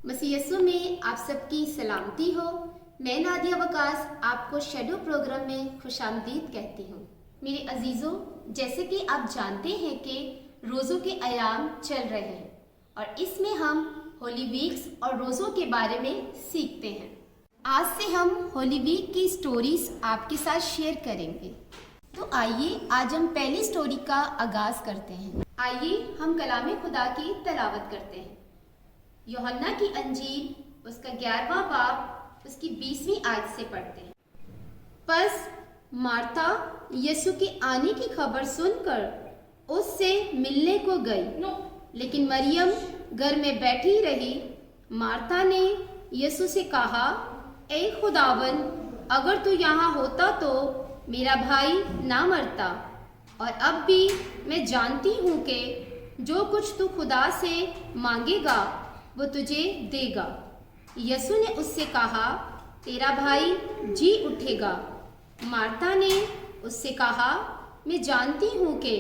मसीह यीशु में आप सबकी सलामती हो। मैं नादिया वकास आपको शैडो प्रोग्राम में खुशामदीद कहती हूँ। मेरे अजीज़ों, जैसे कि आप जानते हैं कि रोज़ों के अयाम चल रहे हैं और इसमें हम होली वीक्स और रोज़ों के बारे में सीखते हैं। आज से हम होली वीक की स्टोरीज आपके साथ शेयर करेंगे। तो आइए आज हम पहली स्टोरी का आगाज़ करते हैं। आइए हम कलाम खुदा की तलावत करते हैं। यूहन्ना की अंजील उसका 11वां बाब उसकी 20वीं आयत से पढ़ते हैं। बस मार्था यीशु के आने की खबर सुनकर उससे मिलने को गई, लेकिन मरियम घर में बैठी रही। मार्था ने यीशु से कहा, ए खुदावन, अगर तू यहाँ होता तो मेरा भाई ना मरता। और अब भी मैं जानती हूँ कि जो कुछ तू खुदा से मांगेगा वो तुझे देगा। यीशु ने उससे कहा, तेरा भाई जी उठेगा। मार्था ने उससे कहा, मैं जानती हूँ कि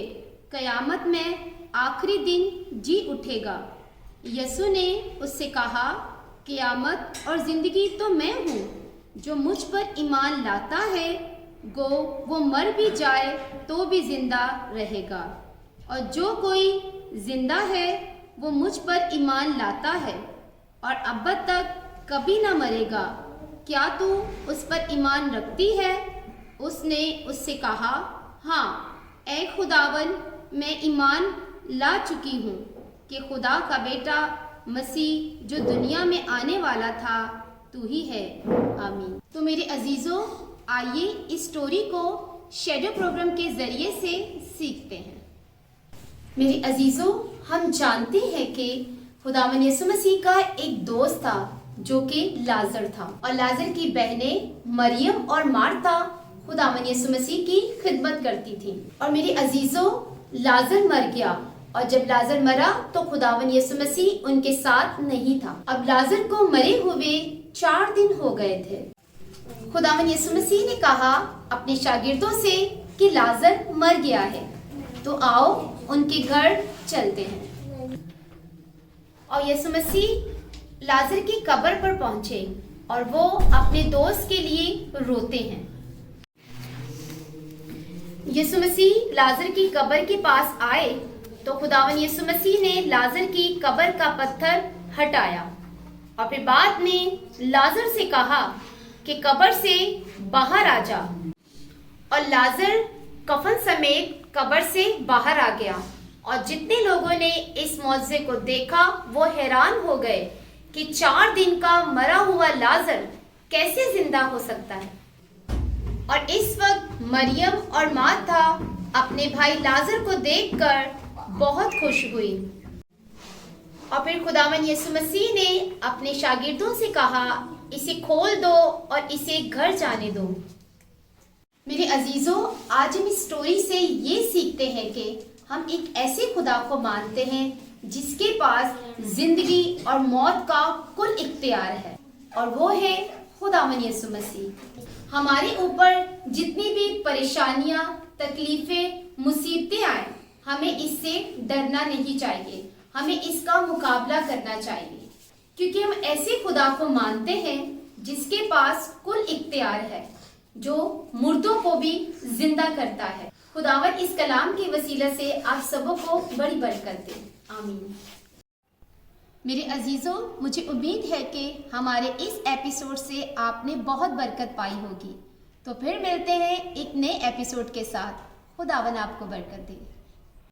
कयामत में आखिरी दिन जी उठेगा। यीशु ने उससे कहा, क़यामत और ज़िंदगी तो मैं हूँ। जो मुझ पर ईमान लाता है वो मर भी जाए तो भी जिंदा रहेगा, और जो कोई जिंदा है वो मुझ पर ईमान लाता है और अब तक कभी ना मरेगा। क्या तू उस पर ईमान रखती है? उसने उससे कहा, हाँ ए खुदावन, मैं ईमान ला चुकी हूँ कि खुदा का बेटा मसीह जो दुनिया में आने वाला था तू ही है। आमीन। तो मेरे अजीज़ों, आइए इस स्टोरी को शैडो प्रोग्राम के ज़रिए से सीखते हैं। मेरे अजीज़ों, हम जानते हैं कि खुदावन यीशु मसीह का एक दोस्त था जो कि लाजर था, और लाजर की बहनें मरियम और मार्था खुदावन यीशु मसीह की खिदमत करती थी। और मेरे अजीज़ों, लाजर मर गया, और जब लाजर मरा तो खुदावन यीशु मसीह उनके साथ नहीं था। अब लाजर को मरे हुए 4 दिन हो गए थे। खुदावन यीशु मसीह ने कहा अपने शागिर्दों से कि लाजर मर गया है, तो आओ उनके घर चलते हैं। और यीशु मसीह लाजर की कब्र पर पहुंचे और वो अपने दोस्त के लिए रोते हैं। यीशु मसीह लाजर की कब्र के पास आए तो खुदावन यीशु मसीह ने लाजर की कब्र का पत्थर हटाया और फिर बाद में लाजर से कहा कि कब्र से बाहर आ जा। और लाजर कफन समेत कब्र से बाहर आ गया, और जितने लोगों ने इस मौजज़े को देखा वो हैरान हो गए कि 4 दिन का मरा हुआ लाजर कैसे जिंदा हो सकता है। और इस वक्त मरियम और मार्था अपने भाई लाजर को देखकर बहुत खुश हुई। और फिर खुदावन यीशु मसीह ने अपने शागिर्दों से कहा, इसे खोल दो और इसे घर जाने दो। मेरे अजीजों, आज हम इस स्टोरी से ये सीखते हैं कि हम एक ऐसे खुदा को मानते हैं जिसके पास जिंदगी और मौत का कुल इख्तियार है, और वो है खुदावन यीशु मसीह। हमारे ऊपर जितनी भी परेशानियां, तकलीफें, मुसीबतें आए, हमें इससे डरना नहीं चाहिए, हमें इसका मुकाबला करना चाहिए, क्योंकि हम ऐसे खुदा को मानते हैं जिसके पास कुल इख्तियार है, जो मुर्दों को भी जिंदा करता है। खुदावन इस कलाम के वसीला से आप सबों को बड़ी बरकत दे। आमीन। मेरे अजीजों, मुझे उम्मीद है कि हमारे इस एपिसोड से आपने बहुत बरकत पाई होगी। तो फिर मिलते हैं एक नए एपिसोड के साथ। खुदावन आपको बरकत दे।